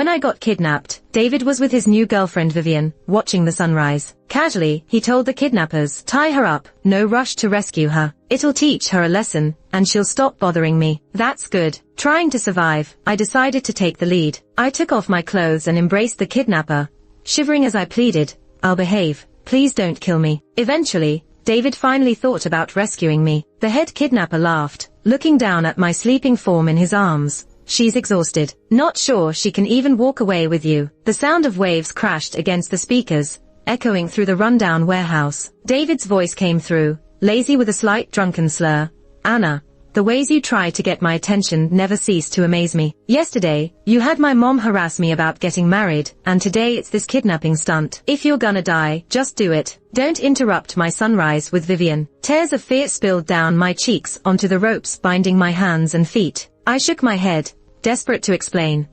When I got kidnapped, David was with his new girlfriend Vivian, watching the sunrise. Casually, he told the kidnappers, "Tie her up, no rush to rescue her. It'll teach her a lesson, and she'll stop bothering me." That's good. Trying to survive, I decided to take the lead. I took off my clothes and embraced the kidnapper, shivering as I pleaded, "I'll behave. Please don't kill me." Eventually, David finally thought about rescuing me. The head kidnapper laughed, looking down at my sleeping form in his arms. "She's exhausted. Not sure she can even walk away with you." The sound of waves crashed against the speakers, echoing through the rundown warehouse. David's voice came through, lazy with a slight drunken slur. "Anna, the ways you try to get my attention never cease to amaze me. Yesterday, you had my mom harass me about getting married, and today it's this kidnapping stunt. If you're gonna die, just do it. Don't interrupt my sunrise with Vivian." Tears of fear spilled down my cheeks onto the ropes binding my hands and feet. I shook my head, desperate to explain.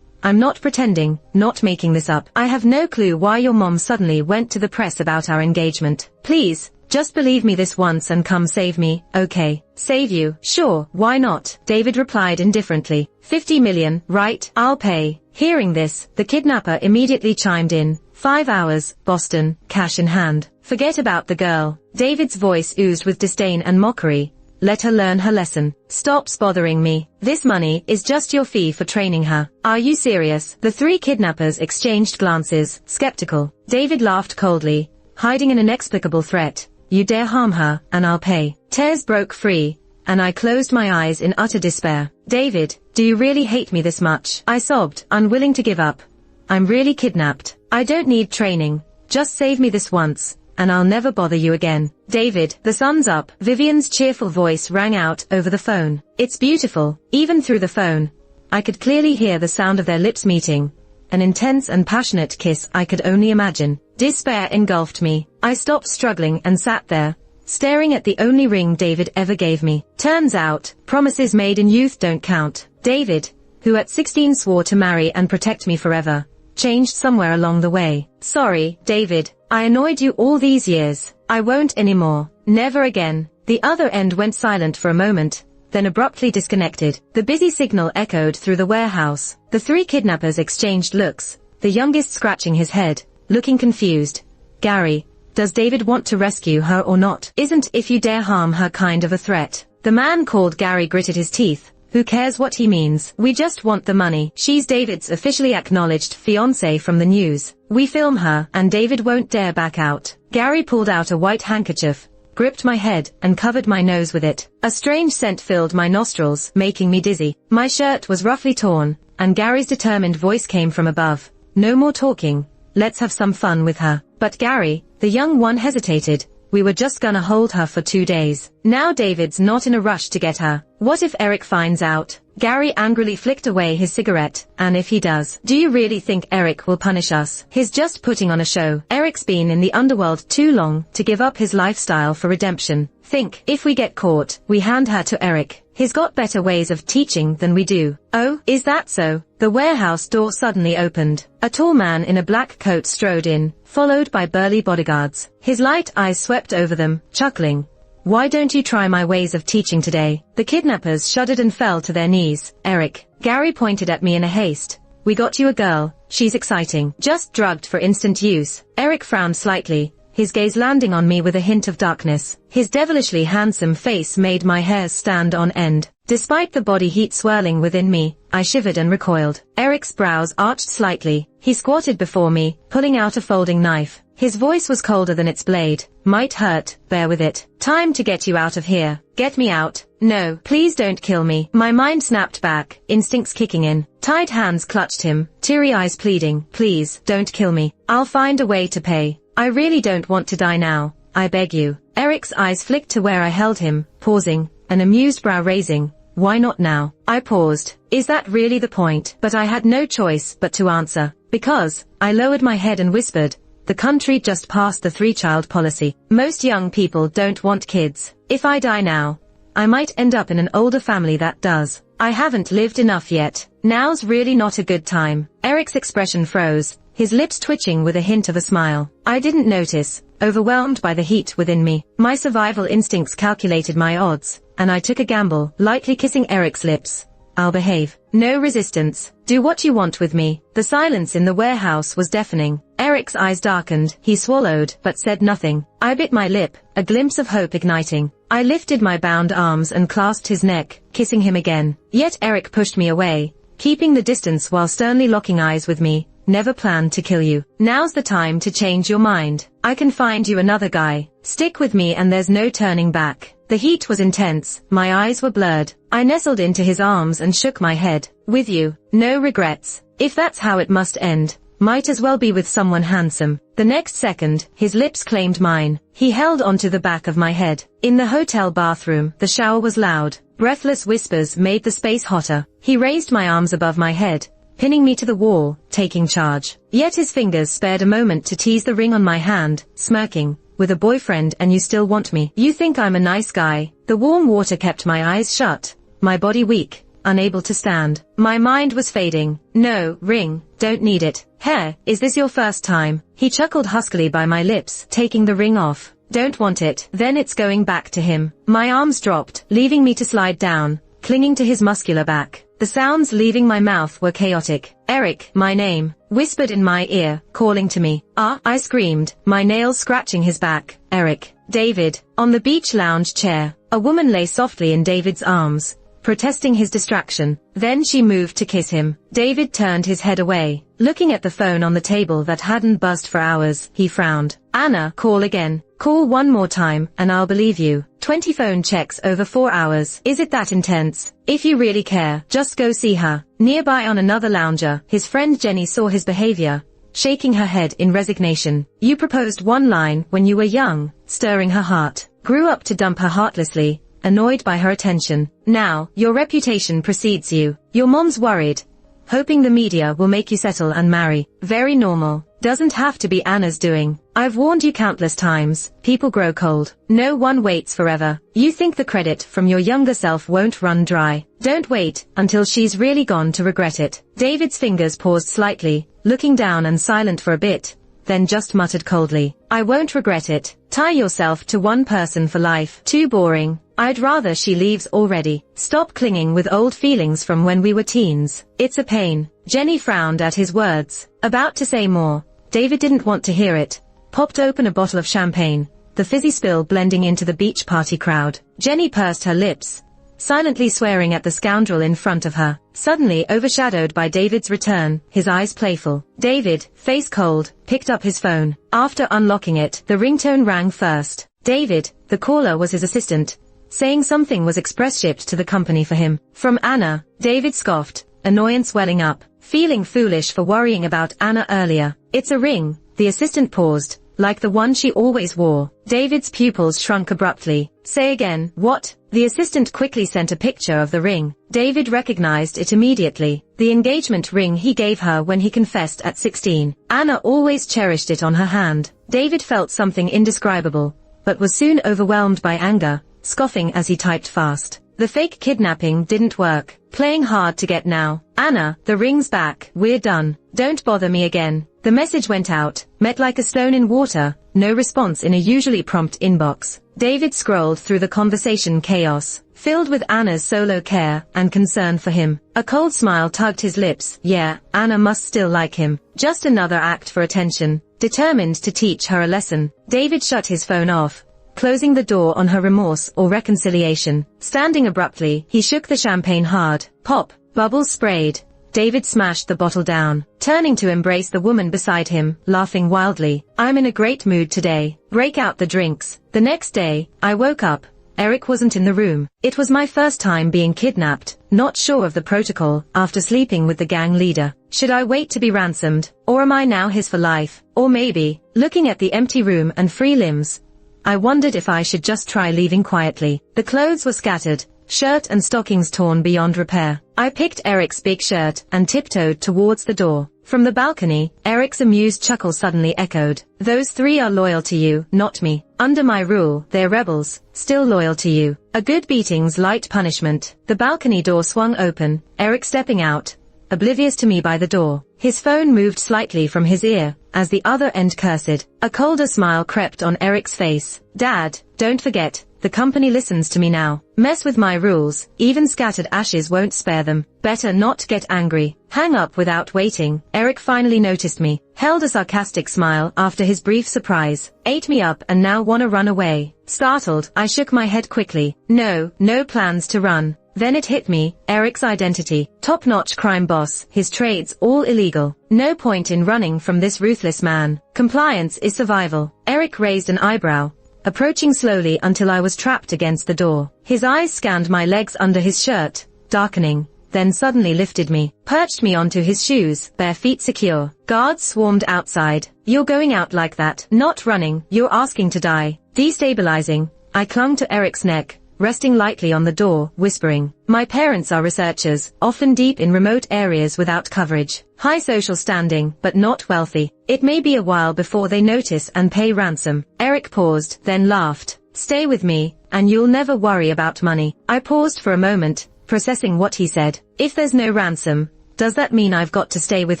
"I'm not pretending, not making this up. I have no clue why your mom suddenly went to the press about our engagement. Please, just believe me this once and come save me." "Okay, save you? Sure, why not?" David replied indifferently. 50 million, right? I'll pay." Hearing this, the kidnapper immediately chimed in. 5 hours, Boston, cash in hand. "Forget about the girl." David's voice oozed with disdain and mockery. "Let her learn her lesson. Stops bothering me. This money is just your fee for training her." "Are you serious?" The three kidnappers exchanged glances, skeptical. David laughed coldly, hiding an inexplicable threat. "You dare harm her, and I'll pay." Tears broke free, and I closed my eyes in utter despair. "David, do you really hate me this much?" I sobbed, unwilling to give up. "I'm really kidnapped. I don't need training. Just save me this once, and I'll never bother you again." "David, the sun's up." Vivian's cheerful voice rang out over the phone. "It's beautiful." Even through the phone, I could clearly hear the sound of their lips meeting, an intense and passionate kiss I could only imagine. Despair engulfed me. I stopped struggling and sat there, staring at the only ring David ever gave me. Turns out, promises made in youth don't count. David, who at 16 swore to marry and protect me forever, changed somewhere along the way. "Sorry, David. I annoyed you all these years. I won't anymore. Never again." The other end went silent for a moment, then abruptly disconnected. The busy signal echoed through the warehouse. The three kidnappers exchanged looks, the youngest scratching his head, looking confused. "Gary, does David want to rescue her or not? Isn't 'if you dare harm her' kind of a threat?" The man called Gary gritted his teeth. "Who cares what he means? We just want the money." "She's David's officially acknowledged fiancé from the news. We film her, and David won't dare back out." Gary pulled out a white handkerchief, gripped my head, and covered my nose with it. A strange scent filled my nostrils, making me dizzy. My shirt was roughly torn, and Gary's determined voice came from above. "No more talking. Let's have some fun with her." "But Gary," the young one hesitated, "we were just gonna hold her for 2 days. Now David's not in a rush to get her. What if Eric finds out?" Gary angrily flicked away his cigarette. "And if he does, do you really think Eric will punish us? He's just putting on a show. Eric's been in the underworld too long to give up his lifestyle for redemption. Think, if we get caught, we hand her to Eric. He's got better ways of teaching than we do." "Oh, is that so?" The warehouse door suddenly opened. A tall man in a black coat strode in, followed by burly bodyguards. His light eyes swept over them, chuckling. "Why don't you try my ways of teaching today?" The kidnappers shuddered and fell to their knees. "Eric." Gary pointed at me in a haste. "We got you a girl. She's exciting. Just drugged for instant use." Eric frowned slightly, his gaze landing on me with a hint of darkness. His devilishly handsome face made my hairs stand on end. Despite the body heat swirling within me, I shivered and recoiled. Eric's brows arched slightly. He squatted before me, pulling out a folding knife. His voice was colder than its blade. "Might hurt, bear with it. Time to get you out of here." "Get me out." "No, please don't kill me." My mind snapped back, instincts kicking in. Tied hands clutched him, teary eyes pleading, "Please, don't kill me. I'll find a way to pay. I really don't want to die now. I beg you." Eric's eyes flicked to where I held him, pausing, an amused brow raising. "Why not now?" I paused. Is that really the point? But I had no choice but to answer. Because, I lowered my head and whispered, "The country just passed the 3-child policy. Most young people don't want kids. If I die now, I might end up in an older family that does. I haven't lived enough yet. Now's really not a good time." Eric's expression froze, his lips twitching with a hint of a smile. I didn't notice, overwhelmed by the heat within me. My survival instincts calculated my odds, and I took a gamble, lightly kissing Eric's lips. I'll behave. No resistance. Do what you want with me. The silence in the warehouse was deafening. Eric's eyes darkened. He swallowed, but said nothing. I bit my lip, a glimpse of hope igniting. I lifted my bound arms and clasped his neck, kissing him again. Yet Eric pushed me away, keeping the distance while sternly locking eyes with me. Never planned to kill you. Now's the time to change your mind. I can find you another guy. Stick with me and there's no turning back. The heat was intense, my eyes were blurred. I nestled into his arms and shook my head. With you, no regrets. If that's how it must end, might as well be with someone handsome. The next second, his lips claimed mine. He held onto the back of my head. In the hotel bathroom, the shower was loud. Breathless whispers made the space hotter. He raised my arms above my head, pinning me to the wall, taking charge. Yet his fingers spared a moment to tease the ring on my hand, smirking. With a boyfriend and you still want me? You think I'm a nice guy? The warm water kept my eyes shut, my body weak, unable to stand. My mind was fading. No, ring, don't need it. Hair, is this your first time? He chuckled huskily by my lips, taking the ring off. Don't want it. Then it's going back to him. My arms dropped, leaving me to slide down, clinging to his muscular back. The sounds leaving my mouth were chaotic. Eric, my name, whispered in my ear, calling to me. Ah, I screamed, my nails scratching his back. Eric. David. On the beach lounge chair, a woman lay softly in David's arms, protesting his distraction. Then she moved to kiss him. David turned his head away, looking at the phone on the table that hadn't buzzed for hours. He frowned. Anna, call again. Call one more time, and I'll believe you. 20 phone checks over 4 hours. Is it that intense? If you really care, just go see her. Nearby on another lounger, his friend Jenny saw his behavior, shaking her head in resignation. You proposed one line when you were young, stirring her heart. Grew up to dump her heartlessly, annoyed by her attention. Now, your reputation precedes you. Your mom's worried, hoping the media will make you settle and marry. Very normal. Doesn't have to be Anna's doing. I've warned you countless times. People grow cold. No one waits forever. You think the credit from your younger self won't run dry. Don't wait until she's really gone to regret it. David's fingers paused slightly, looking down and silent for a bit, then just muttered coldly. I won't regret it. Tie yourself to one person for life. Too boring. I'd rather she leaves already. Stop clinging with old feelings from when we were teens. It's a pain. Jenny frowned at his words, about to say more. David didn't want to hear it. Popped open a bottle of champagne, the fizzy spill blending into the beach party crowd. Jenny pursed her lips, silently swearing at the scoundrel in front of her. Suddenly overshadowed by David's return, his eyes playful. David, face cold, picked up his phone. After unlocking it, the ringtone rang first. David, the caller was his assistant, saying something was express shipped to the company for him. From Anna. David scoffed, annoyance welling up, feeling foolish for worrying about Anna earlier. It's a ring. The assistant paused, like the one she always wore. David's pupils shrunk abruptly. Say again. What? The assistant quickly sent a picture of the ring. David recognized it immediately. The engagement ring he gave her when he confessed at 16. Anna always cherished it on her hand. David felt something indescribable, but was soon overwhelmed by anger, scoffing as he typed fast. The fake kidnapping didn't work. Playing hard to get now. Anna, the ring's back. We're done. Don't bother me again. The message went out, met like a stone in water, no response in a usually prompt inbox. David scrolled through the conversation chaos, filled with Anna's solo care and concern for him. A cold smile tugged his lips. Yeah, Anna must still like him. Just another act for attention, determined to teach her a lesson. David shut his phone off, closing the door on her remorse or reconciliation. Standing abruptly, he shook the champagne hard. Pop, bubbles sprayed. David smashed the bottle down, turning to embrace the woman beside him, laughing wildly. I'm in a great mood today. Break out the drinks. The next day, I woke up. Eric wasn't in the room. It was my first time being kidnapped, not sure of the protocol, after sleeping with the gang leader. Should I wait to be ransomed, or am I now his for life? Or maybe, looking at the empty room and free limbs, I wondered if I should just try leaving quietly. The clothes were scattered, shirt and stockings torn beyond repair. I picked Eric's big shirt and tiptoed towards the door. From the balcony, Eric's amused chuckle suddenly echoed. Those three are loyal to you, not me. Under my rule, they're rebels, still loyal to you. A good beating's light punishment. The balcony door swung open, Eric stepping out, oblivious to me by the door. His phone moved slightly from his ear, as the other end cursed. A colder smile crept on Eric's face. Dad, don't forget, the company listens to me now. Mess with my rules, even scattered ashes won't spare them. Better not get angry. Hang up without waiting. Eric finally noticed me, held a sarcastic smile after his brief surprise, ate me up and now wanna run away. Startled, I shook my head quickly. No plans to run. Then it hit me, Eric's identity. Top-notch crime boss, his trades all illegal. No point in running from this ruthless man. Compliance is survival. Eric raised an eyebrow, approaching slowly until I was trapped against the door. His eyes scanned my legs under his shirt, darkening, then suddenly lifted me, perched me onto his shoes, bare feet secure. Guards swarmed outside. You're going out like that, not running, you're asking to die. Destabilizing, I clung to Eric's neck, resting lightly on the door, whispering, my parents are researchers, often deep in remote areas without coverage. High social standing, but not wealthy. It may be a while before they notice and pay ransom. Eric paused, then laughed. Stay with me, and you'll never worry about money. I paused for a moment, processing what he said. If there's no ransom, does that mean I've got to stay with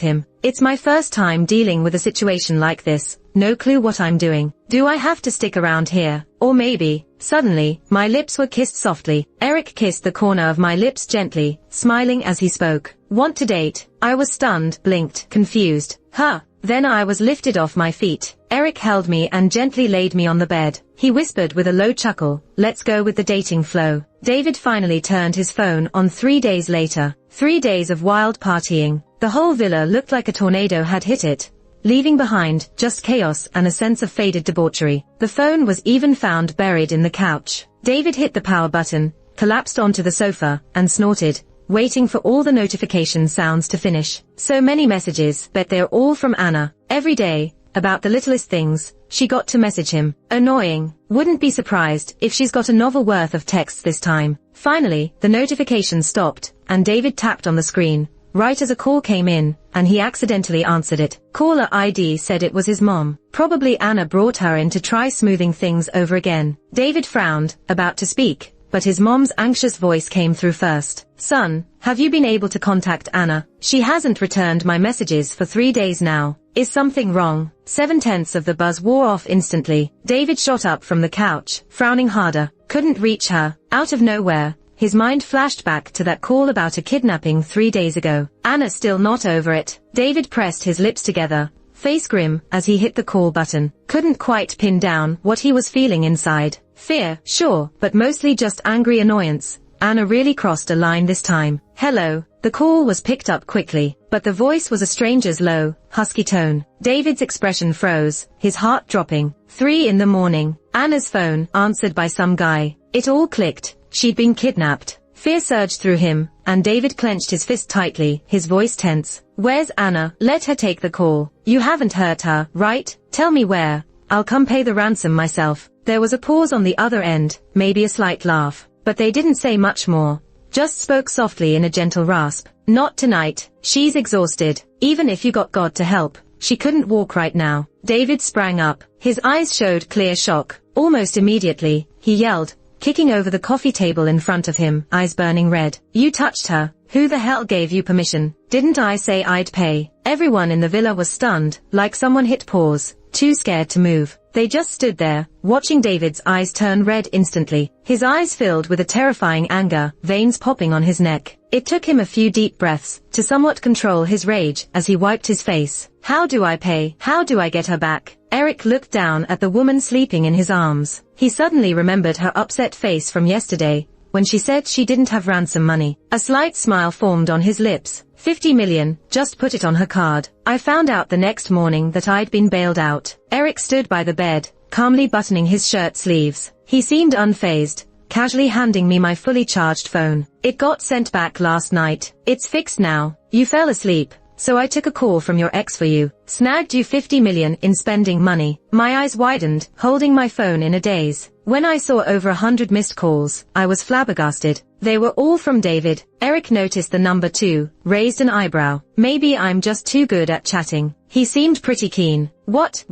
him? It's my first time dealing with a situation like this. No clue what I'm doing. Do I have to stick around here? Or maybe, suddenly, my lips were kissed softly. Eric kissed the corner of my lips gently, smiling as he spoke. Want to date? I was stunned, blinked, confused. Huh. Then I was lifted off my feet. Eric held me and gently laid me on the bed. He whispered with a low chuckle, let's go with the dating flow. David finally turned his phone on 3 days later. 3 days of wild partying. The whole villa looked like a tornado had hit it, leaving behind just chaos and a sense of faded debauchery. The phone was even found buried in the couch. David hit the power button, collapsed onto the sofa, and snorted, waiting for all the notification sounds to finish. So many messages, but they're all from Anna. Every day, about the littlest things, she got to message him. Annoying. Wouldn't be surprised if she's got a novel worth of texts this time. Finally, the notification stopped, and David tapped on the screen, right as a call came in, and he accidentally answered it. Caller ID said it was his mom. Probably Anna brought her in to try smoothing things over again. David frowned, about to speak, but his mom's anxious voice came through first. Son, have you been able to contact Anna? She hasn't returned my messages for 3 days now. Is something wrong? 7/10 of the buzz wore off instantly. David shot up from the couch, frowning harder. Couldn't reach her. Out of nowhere, his mind flashed back to that call about a kidnapping 3 days ago. Anna still not over it. David pressed his lips together, face grim, as he hit the call button. Couldn't quite pin down what he was feeling inside. Fear, sure, but mostly just angry annoyance. Anna really crossed a line this time. Hello. The call was picked up quickly, but the voice was a stranger's low, husky tone. David's expression froze, his heart dropping. 3 in the morning. Anna's phone, answered by some guy. It all clicked. She'd been kidnapped. Fear surged through him, and David clenched his fist tightly, his voice tense. Where's Anna? Let her take the call. You haven't hurt her, right? Tell me where. I'll come pay the ransom myself. There was a pause on the other end, maybe a slight laugh, but they didn't say much more. Just spoke softly in a gentle rasp. Not tonight. She's exhausted. Even if you got God to help, she couldn't walk right now. David sprang up. His eyes showed clear shock. Almost immediately, he yelled, kicking over the coffee table in front of him, eyes burning red. You touched her. Who the hell gave you permission? Didn't I say I'd pay? Everyone in the villa was stunned, like someone hit pause, too scared to move. They just stood there, watching David's eyes turn red instantly. His eyes filled with a terrifying anger, veins popping on his neck. It took him a few deep breaths to somewhat control his rage as he wiped his face. How do I pay? How do I get her back? Eric looked down at the woman sleeping in his arms. He suddenly remembered her upset face from yesterday, when she said she didn't have ransom money. A slight smile formed on his lips. 50 million, just put it on her card. I found out the next morning that I'd been bailed out. Eric stood by the bed, calmly buttoning his shirt sleeves. He seemed unfazed, casually handing me my fully charged phone. It got sent back last night. It's fixed now. You fell asleep, so I took a call from your ex for you. Snagged you 50 million in spending money. My eyes widened, holding my phone in a daze. When I saw over 100 missed calls, I was flabbergasted. They were all from David. Eric noticed the number 2, raised an eyebrow. Maybe I'm just too good at chatting. He seemed pretty keen. What?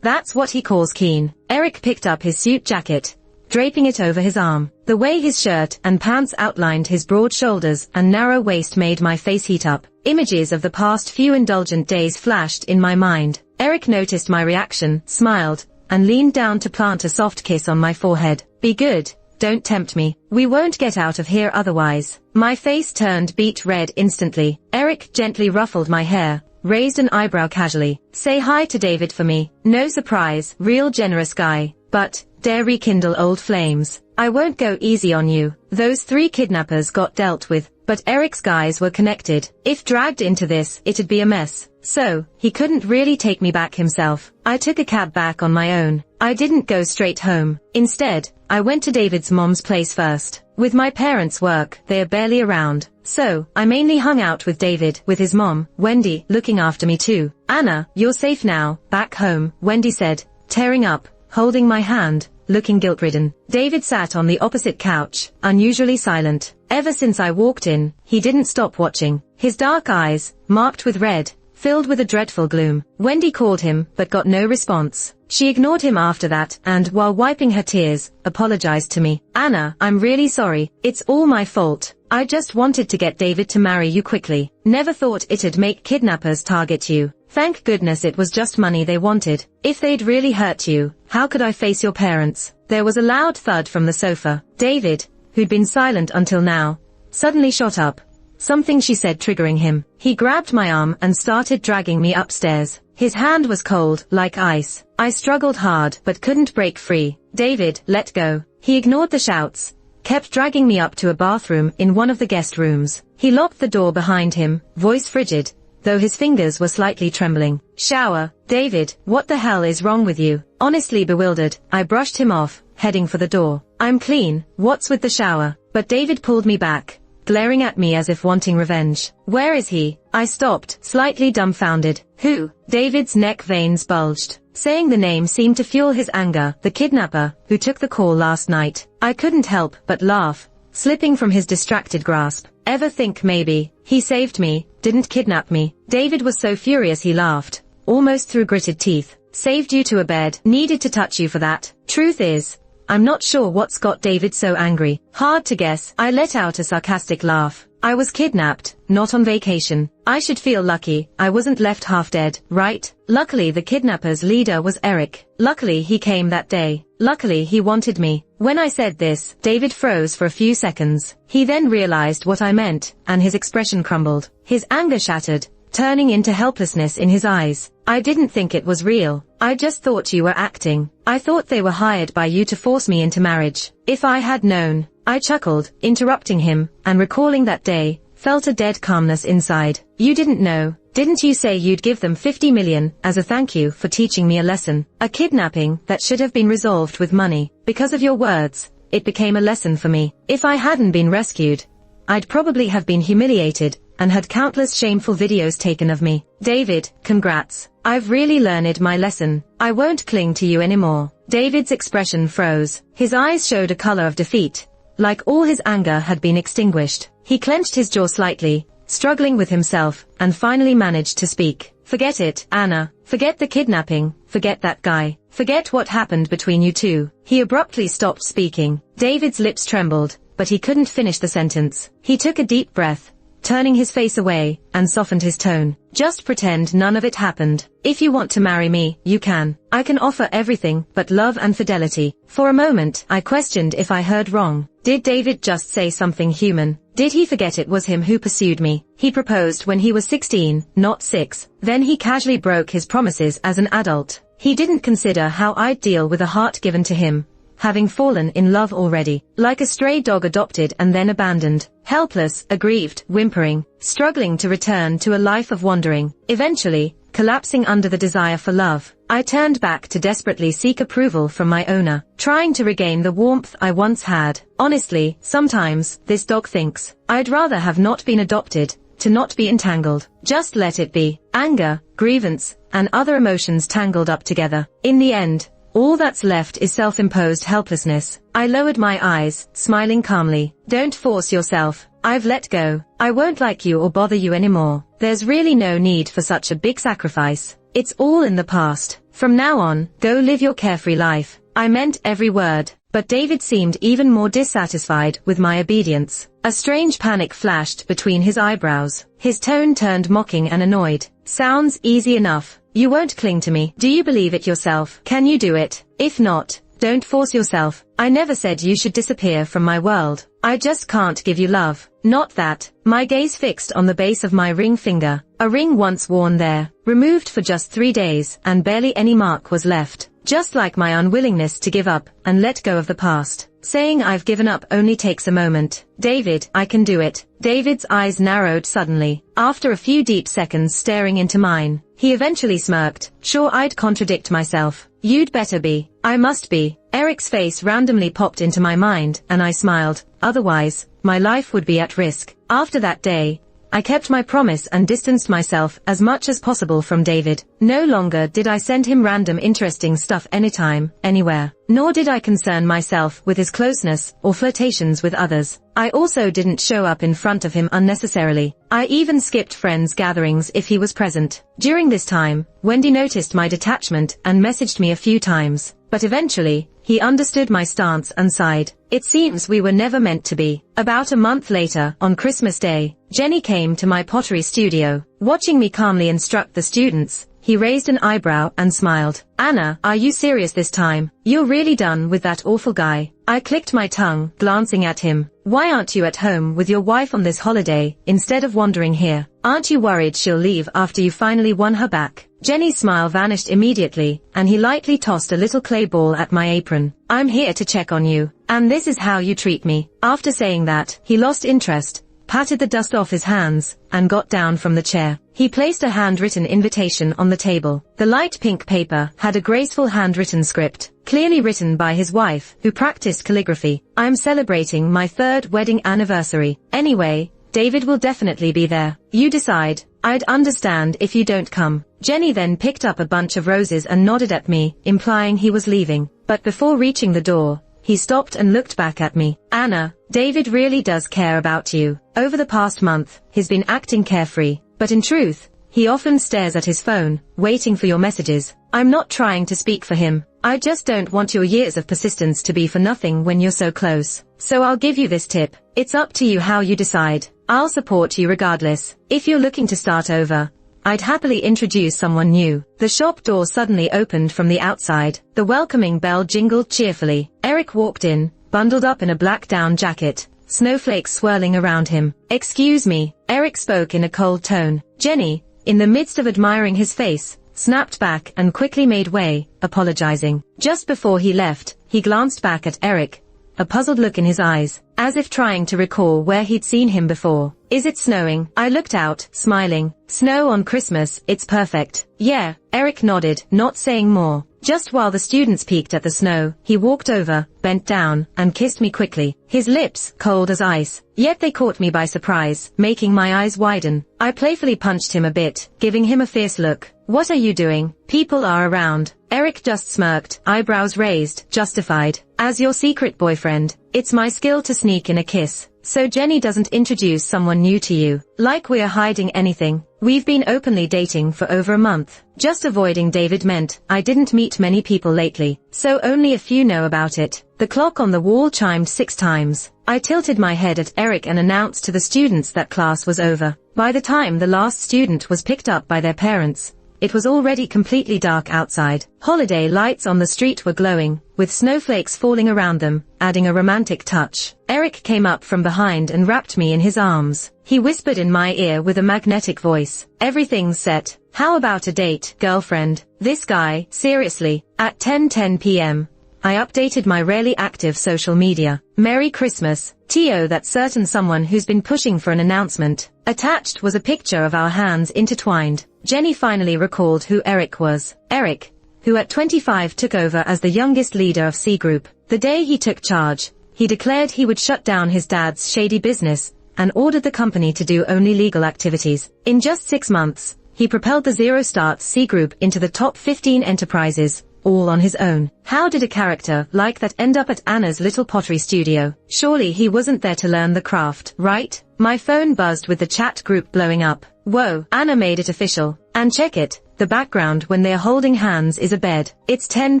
That's what he calls keen. Eric picked up his suit jacket, draping it over his arm. The way his shirt and pants outlined his broad shoulders and narrow waist made my face heat up. Images of the past few indulgent days flashed in my mind. Eric noticed my reaction, smiled, and leaned down to plant a soft kiss on my forehead. Be good. Don't tempt me. We won't get out of here otherwise. My face turned beet red instantly. Eric gently ruffled my hair, raised an eyebrow casually. Say hi to David for me. No surprise, real generous guy. But, dare rekindle old flames. I won't go easy on you. Those 3 kidnappers got dealt with, but Eric's guys were connected. If dragged into this, it'd be a mess. So, he couldn't really take me back himself. I took a cab back on my own. I didn't go straight home. Instead, I went to David's mom's place first. With my parents' work, they are barely around. So, I mainly hung out with David, with his mom, Wendy, looking after me too. Anna, you're safe now, back home, Wendy said, tearing up, holding my hand, looking guilt-ridden. David sat on the opposite couch, unusually silent. Ever since I walked in, he didn't stop watching. His dark eyes, marked with red, filled with a dreadful gloom. Wendy called him, but got no response. She ignored him after that, and, while wiping her tears, apologized to me. Anna, I'm really sorry. It's all my fault. I just wanted to get David to marry you quickly. Never thought it'd make kidnappers target you. Thank goodness it was just money they wanted. If they'd really hurt you, how could I face your parents? There was a loud thud from the sofa. David, who'd been silent until now, suddenly shot up. Something she said triggering him. He grabbed my arm and started dragging me upstairs. His hand was cold, like ice. I struggled hard, but couldn't break free. David, let go. He ignored the shouts, kept dragging me up to a bathroom in one of the guest rooms. He locked the door behind him, voice frigid, though his fingers were slightly trembling. Shower. David, what the hell is wrong with you? Honestly bewildered, I brushed him off, heading for the door. I'm clean, what's with the shower? But David pulled me back, glaring at me as if wanting revenge. Where is he? I stopped, slightly dumbfounded. Who? David's neck veins bulged. Saying the name seemed to fuel his anger. The kidnapper, who took the call last night. I couldn't help but laugh, slipping from his distracted grasp. Ever think maybe he saved me, didn't kidnap me? David was so furious he laughed, almost through gritted teeth. Saved you to a bed, needed to touch you for that. Truth is, I'm not sure what's got David so angry. Hard to guess. I let out a sarcastic laugh. I was kidnapped, not on vacation. I should feel lucky I wasn't left half dead, right? Luckily the kidnappers' leader was Eric. Luckily he came that day. Luckily he wanted me. When I said this, David froze for a few seconds. He then realized what I meant, and his expression crumbled. His anger shattered, turning into helplessness in his eyes. I didn't think it was real. I just thought you were acting. I thought they were hired by you to force me into marriage. If I had known. I chuckled, interrupting him, and recalling that day, felt a dead calmness inside. You didn't know. Didn't you say you'd give them 50 million as a thank you for teaching me a lesson? A kidnapping that should have been resolved with money. Because of your words, it became a lesson for me. If I hadn't been rescued, I'd probably have been humiliated and had countless shameful videos taken of me. David, congrats. I've really learned my lesson. I won't cling to you anymore. David's expression froze. His eyes showed a color of defeat, like all his anger had been extinguished. He clenched his jaw slightly, struggling with himself, and finally managed to speak. Forget it, Anna. Forget the kidnapping. Forget that guy. Forget what happened between you two. He abruptly stopped speaking. David's lips trembled, but he couldn't finish the sentence. He took a deep breath, turning his face away, and softened his tone. Just pretend none of it happened. If you want to marry me, you can. I can offer everything but love and fidelity. For a moment, I questioned if I heard wrong. Did David just say something human? Did he forget it was him who pursued me? He proposed when he was 16, not 6. Then he casually broke his promises as an adult. He didn't consider how I'd deal with a heart given to him, having fallen in love already, like a stray dog adopted and then abandoned, helpless, aggrieved, whimpering, struggling to return to a life of wandering, eventually, collapsing under the desire for love. I turned back to desperately seek approval from my owner, trying to regain the warmth I once had. Honestly, sometimes, this dog thinks, I'd rather have not been adopted, to not be entangled. Just let it be. Anger, grievance, and other emotions tangled up together. In the end, all that's left is self-imposed helplessness. I lowered my eyes, smiling calmly. Don't force yourself. I've let go. I won't like you or bother you anymore. There's really no need for such a big sacrifice. It's all in the past. From now on, go live your carefree life. I meant every word. But David seemed even more dissatisfied with my obedience. A strange panic flashed between his eyebrows. His tone turned mocking and annoyed. Sounds easy enough. You won't cling to me. Do you believe it yourself? Can you do it? If not, don't force yourself. I never said you should disappear from my world. I just can't give you love. Not that. My gaze fixed on the base of my ring finger. A ring once worn there, removed for just 3 days, and barely any mark was left. Just like my unwillingness to give up and let go of the past. Saying I've given up only takes a moment. David, I can do it. David's eyes narrowed suddenly. After a few deep seconds staring into mine, he eventually smirked. Sure, I'd contradict myself. You'd better be. I must be. Eric's face randomly popped into my mind, and I smiled. Otherwise, my life would be at risk. After that day, I kept my promise and distanced myself as much as possible from David. No longer did I send him random interesting stuff anytime, anywhere. Nor did I concern myself with his closeness or flirtations with others. I also didn't show up in front of him unnecessarily. I even skipped friends' gatherings if he was present. During this time, Wendy noticed my detachment and messaged me a few times. But eventually, he understood my stance and sighed. It seems we were never meant to be. About a month later, on Christmas Day, Jenny came to my pottery studio. Watching me calmly instruct the students, he raised an eyebrow and smiled. Anna, are you serious this time? You're really done with that awful guy? I clicked my tongue, glancing at him. Why aren't you at home with your wife on this holiday, instead of wandering here? Aren't you worried she'll leave after you finally won her back? Jenny's smile vanished immediately, and he lightly tossed a little clay ball at my apron. I'm here to check on you, and this is how you treat me. After saying that, he lost interest, patted the dust off his hands, and got down from the chair. He placed a handwritten invitation on the table. The light pink paper had a graceful handwritten script, clearly written by his wife, who practiced calligraphy. I'm celebrating my 3rd wedding anniversary. Anyway, David will definitely be there. You decide. I'd understand if you don't come. Jenny then picked up a bunch of roses and nodded at me, implying he was leaving. But before reaching the door, he stopped and looked back at me. Anna, David really does care about you. Over the past month, he's been acting carefree, but in truth, he often stares at his phone, waiting for your messages. I'm not trying to speak for him. I just don't want your years of persistence to be for nothing when you're so close. So I'll give you this tip. It's up to you how you decide. I'll support you regardless. If you're looking to start over, I'd happily introduce someone new. The shop door suddenly opened from the outside. The welcoming bell jingled cheerfully. Eric walked in, bundled up in a black down jacket, snowflakes swirling around him. Excuse me, Eric spoke in a cold tone. Jenny, in the midst of admiring his face, snapped back and quickly made way, apologizing. Just before he left, he glanced back at Eric, a puzzled look in his eyes, as if trying to recall where he'd seen him before. Is it snowing? I looked out, smiling. Snow on Christmas, it's perfect. Yeah, Eric nodded, not saying more. Just while the students peeked at the snow, he walked over, bent down, and kissed me quickly. His lips, cold as ice. Yet they caught me by surprise, making my eyes widen. I playfully punched him a bit, giving him a fierce look. What are you doing? People are around. Eric just smirked, eyebrows raised, justified. As your secret boyfriend, it's my skill to sneak in a kiss. So Jenny doesn't introduce someone new to you. Like we're hiding anything. We've been openly dating for over a month. Just avoiding David meant I didn't meet many people lately, so only a few know about it. The clock on the wall chimed 6 times. I tilted my head at Eric and announced to the students that class was over. By the time the last student was picked up by their parents, it was already completely dark outside. Holiday lights on the street were glowing, with snowflakes falling around them, adding a romantic touch. Eric came up from behind and wrapped me in his arms. He whispered in my ear with a magnetic voice. Everything's set. How about a date, girlfriend? This guy, seriously. At 10:10 p.m., I updated my rarely active social media. Merry Christmas, Tio. That certain someone who's been pushing for an announcement. Attached was a picture of our hands intertwined. Jenny finally recalled who Eric was. Eric, who at 25 took over as the youngest leader of C Group. The day he took charge, he declared he would shut down his dad's shady business and ordered the company to do only legal activities. In just 6 months, he propelled the zero-start C Group into the top 15 enterprises, all on his own. How did a character like that end up at Anna's little pottery studio? Surely he wasn't there to learn the craft, right? My phone buzzed with the chat group blowing up. Whoa, Anna made it official. And check it, the background when they're holding hands is a bed. It's 10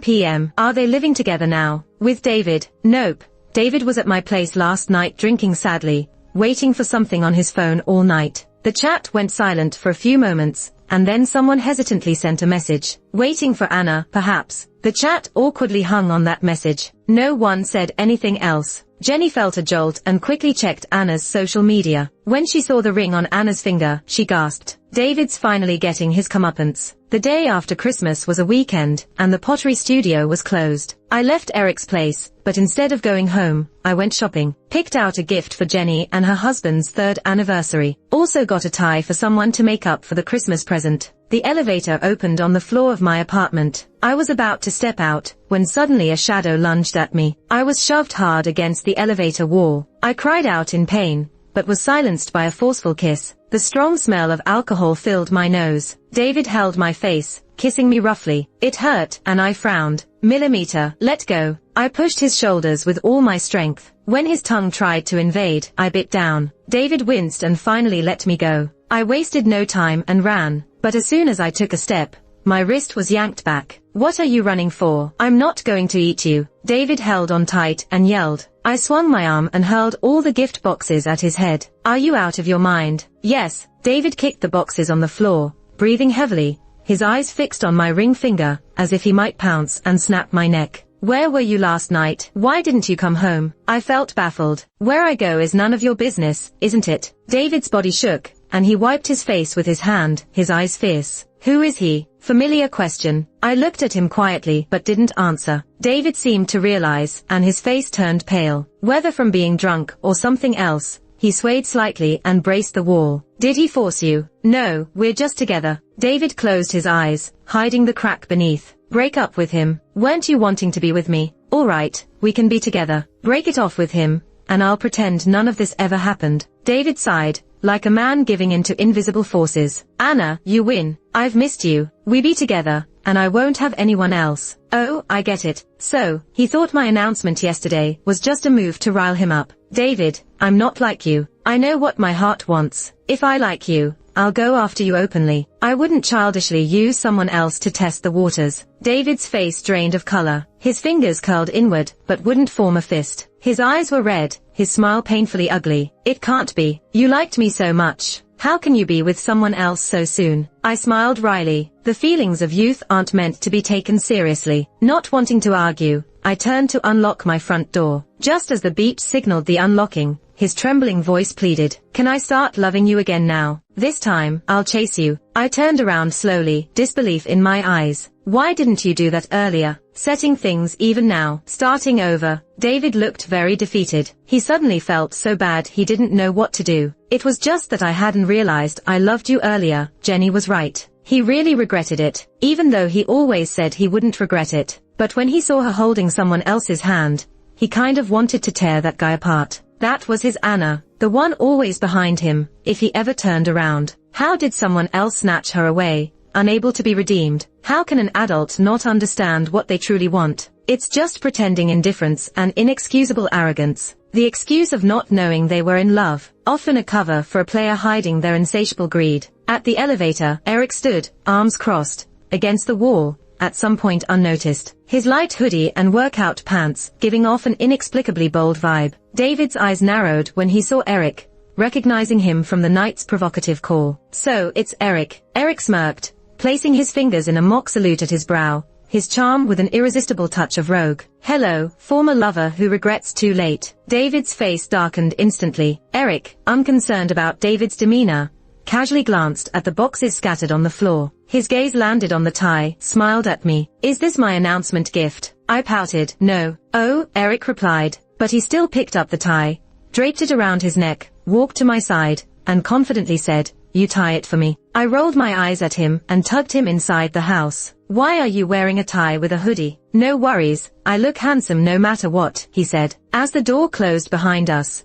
p.m. Are they living together now? With David? Nope. David was at my place last night drinking sadly, waiting for something on his phone all night. The chat went silent for a few moments, and then someone hesitantly sent a message. Waiting for Anna, perhaps. The chat awkwardly hung on that message. No one said anything else. Jenny felt a jolt and quickly checked Anna's social media. When she saw the ring on Anna's finger, she gasped. David's finally getting his comeuppance. The day after Christmas was a weekend, and the pottery studio was closed. I left Eric's place, but instead of going home, I went shopping. Picked out a gift for Jenny and her husband's 3rd anniversary. Also got a tie for someone to make up for the Christmas present. The elevator opened on the floor of my apartment. I was about to step out, when suddenly a shadow lunged at me. I was shoved hard against the elevator wall. I cried out in pain, but was silenced by a forceful kiss. The strong smell of alcohol filled my nose. David held my face, kissing me roughly. It hurt, and I frowned. Millimeter, let go. I pushed his shoulders with all my strength. When his tongue tried to invade, I bit down. David winced and finally let me go. I wasted no time and ran, but as soon as I took a step, my wrist was yanked back. What are you running for? I'm not going to eat you. David held on tight and yelled. I swung my arm and hurled all the gift boxes at his head. Are you out of your mind? Yes. David kicked the boxes on the floor, breathing heavily, his eyes fixed on my ring finger, as if he might pounce and snap my neck. Where were you last night? Why didn't you come home? I felt baffled. Where I go is none of your business, isn't it? David's body shook, and he wiped his face with his hand, his eyes fierce. Who is he? Familiar question. I looked at him quietly but didn't answer. David seemed to realize, and his face turned pale. Whether from being drunk or something else, he swayed slightly and braced the wall. Did he force you? No, we're just together. David closed his eyes, hiding the crack beneath. Break up with him. Weren't you wanting to be with me? All right, we can be together. Break it off with him, and I'll pretend none of this ever happened. David sighed, like a man giving in to invisible forces. Anna, you win. I've missed you. We be together, and I won't have anyone else. Oh, I get it. So, he thought my announcement yesterday was just a move to rile him up. David, I'm not like you. I know what my heart wants. If I like you, I'll go after you openly. I wouldn't childishly use someone else to test the waters. David's face drained of color. His fingers curled inward, but wouldn't form a fist. His eyes were red, his smile painfully ugly. It can't be. You liked me so much. How can you be with someone else so soon? I smiled wryly. The feelings of youth aren't meant to be taken seriously. Not wanting to argue, I turned to unlock my front door. Just as the beep signaled the unlocking, his trembling voice pleaded, "Can I start loving you again now? This time, I'll chase you." I turned around slowly, disbelief in my eyes. Why didn't you do that earlier? Setting things even now, starting over. David looked very defeated. He suddenly felt so bad he didn't know what to do. It was just that I hadn't realized I loved you earlier. Jenny was right. He really regretted it, even though he always said he wouldn't regret it. But when he saw her holding someone else's hand, he kind of wanted to tear that guy apart. That was his Anna, the one always behind him, if he ever turned around. How did someone else snatch her away, unable to be redeemed? How can an adult not understand what they truly want? It's just pretending indifference and inexcusable arrogance. The excuse of not knowing they were in love, often a cover for a player hiding their insatiable greed. At the elevator, Eric stood, arms crossed, against the wall, at some point unnoticed. His light hoodie and workout pants giving off an inexplicably bold vibe. David's eyes narrowed when he saw Eric, recognizing him from the night's provocative call. So, it's Eric. Eric smirked, placing his fingers in a mock salute at his brow, his charm with an irresistible touch of rogue. Hello, former lover who regrets too late. David's face darkened instantly. Eric, unconcerned about David's demeanor, casually glanced at the boxes scattered on the floor. His gaze landed on the tie, smiled at me. Is this my announcement gift? I pouted. No. Oh, Eric replied, but he still picked up the tie, draped it around his neck, walked to my side, and confidently said, "You tie it for me." I rolled my eyes at him and tugged him inside the house. Why are you wearing a tie with a hoodie? No worries, I look handsome no matter what, he said. As the door closed behind us,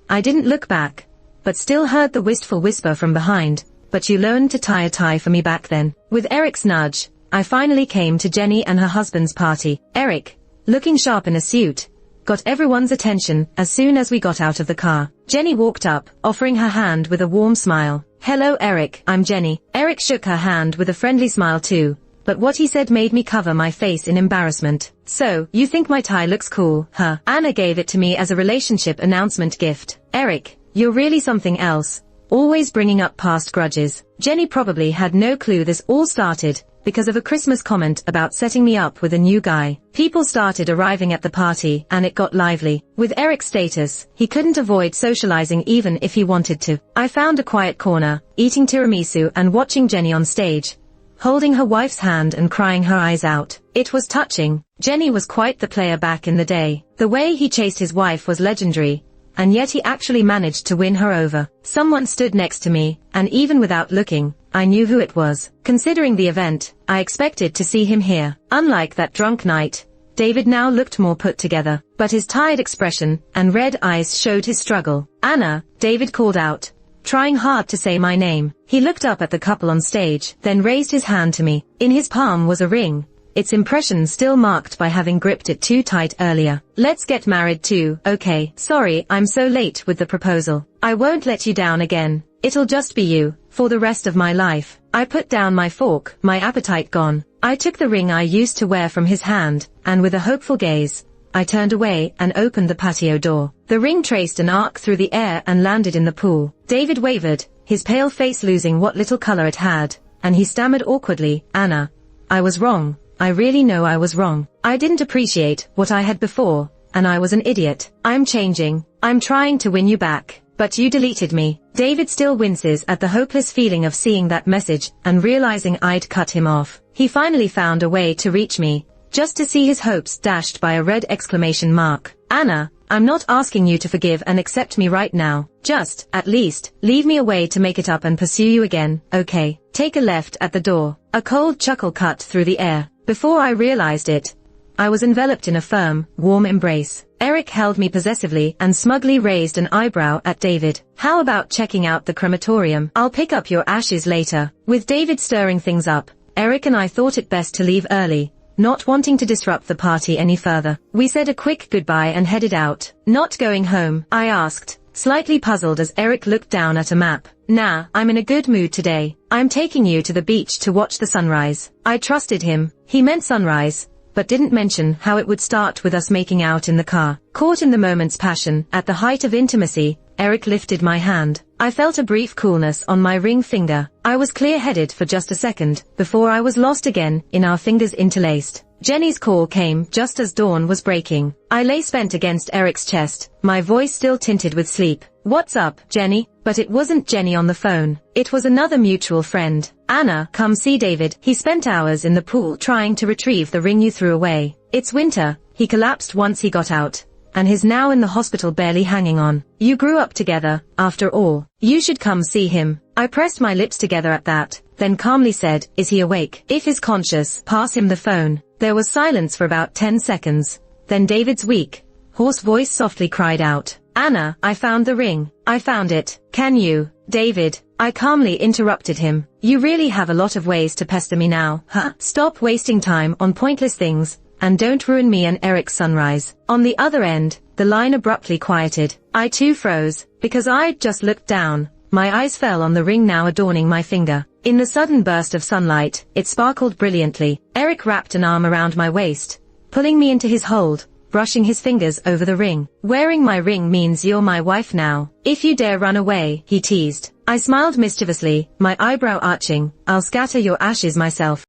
I didn't look back, but still heard the wistful whisper from behind, "But you learned to tie a tie for me back then." With Eric's nudge, I finally came to Jenny and her husband's party. Eric, looking sharp in a suit, got everyone's attention as soon as we got out of the car. Jenny walked up, offering her hand with a warm smile. "Hello Eric, I'm Jenny." Eric shook her hand with a friendly smile too, but what he said made me cover my face in embarrassment. "So, you think my tie looks cool, huh? Anna gave it to me as a relationship announcement gift." "Eric, you're really something else. always bringing up past grudges. Jenny probably had no clue this all started because of a Christmas comment about setting me up with a new guy. People started arriving at the party and it got lively. With Eric's status, he couldn't avoid socializing even if he wanted to. I found a quiet corner, eating tiramisu and watching Jenny on stage, holding her wife's hand and crying her eyes out. It was touching. Jenny was quite the player back in the day. The way he chased his wife was legendary, and yet he actually managed to win her over. Someone stood next to me, and even without looking, I knew who it was. Considering the event, I expected to see him here. Unlike that drunk night, David now looked more put together, but his tired expression and red eyes showed his struggle. "Anna," David called out, trying hard to say my name. He looked up at the couple on stage, then raised his hand to me. In his palm was a ring, its impression still marked by having gripped it too tight earlier. "Let's get married too, okay? Sorry I'm so late with the proposal. I won't let you down again. It'll just be you, for the rest of my life." I put down my fork, my appetite gone. I took the ring I used to wear from his hand, and with a hopeful gaze, I turned away and opened the patio door. The ring traced an arc through the air and landed in the pool. David wavered, his pale face losing what little color it had, and he stammered awkwardly, "Anna, I was wrong. I really know I was wrong. I didn't appreciate what I had before, and I was an idiot. I'm changing. I'm trying to win you back. But you deleted me." David still winces at the hopeless feeling of seeing that message and realizing I'd cut him off. He finally found a way to reach me, just to see his hopes dashed by a red exclamation mark. "Anna, I'm not asking you to forgive and accept me right now. Just, at least, leave me a way to make it up and pursue you again, okay? Take a left at the door." A cold chuckle cut through the air. Before I realized it, I was enveloped in a firm, warm embrace. Eric held me possessively and smugly raised an eyebrow at David. "How about checking out the crematorium? I'll pick up your ashes later." With David stirring things up, Eric and I thought it best to leave early, not wanting to disrupt the party any further. We said a quick goodbye and headed out. "Not going home?" I asked, slightly puzzled as Eric looked down at a map. "Nah, I'm in a good mood today. I'm taking you to the beach to watch the sunrise." I trusted him. He meant sunrise, but didn't mention how it would start with us making out in the car. Caught in the moment's passion, at the height of intimacy, Eric lifted my hand. I felt a brief coolness on my ring finger. I was clear-headed for just a second, before I was lost again, in our fingers interlaced. Jenny's call came just as dawn was breaking. I lay spent against Eric's chest, my voice still tinted with sleep. "What's up, Jenny?" But it wasn't Jenny on the phone. It was another mutual friend. "Anna, come see David. He spent hours in the pool trying to retrieve the ring you threw away. It's winter. He collapsed once he got out, and he's now in the hospital barely hanging on. You grew up together, after all. You should come see him." I pressed my lips together at that, then calmly said, "Is he awake? If he's conscious, pass him the phone." There was silence for about 10 seconds. Then David's weak, hoarse voice softly cried out, "Anna, I found the ring. I found it. Can you?" "David," I calmly interrupted him. "You really have a lot of ways to pester me now, huh? Stop wasting time on pointless things, and don't ruin me and Eric's sunrise." On the other end, the line abruptly quieted. I too froze, because I'd just looked down. My eyes fell on the ring now adorning my finger. In the sudden burst of sunlight, it sparkled brilliantly. Eric wrapped an arm around my waist, pulling me into his hold, brushing his fingers over the ring. "Wearing my ring means you're my wife now. If you dare run away," he teased. I smiled mischievously, my eyebrow arching. "I'll scatter your ashes myself."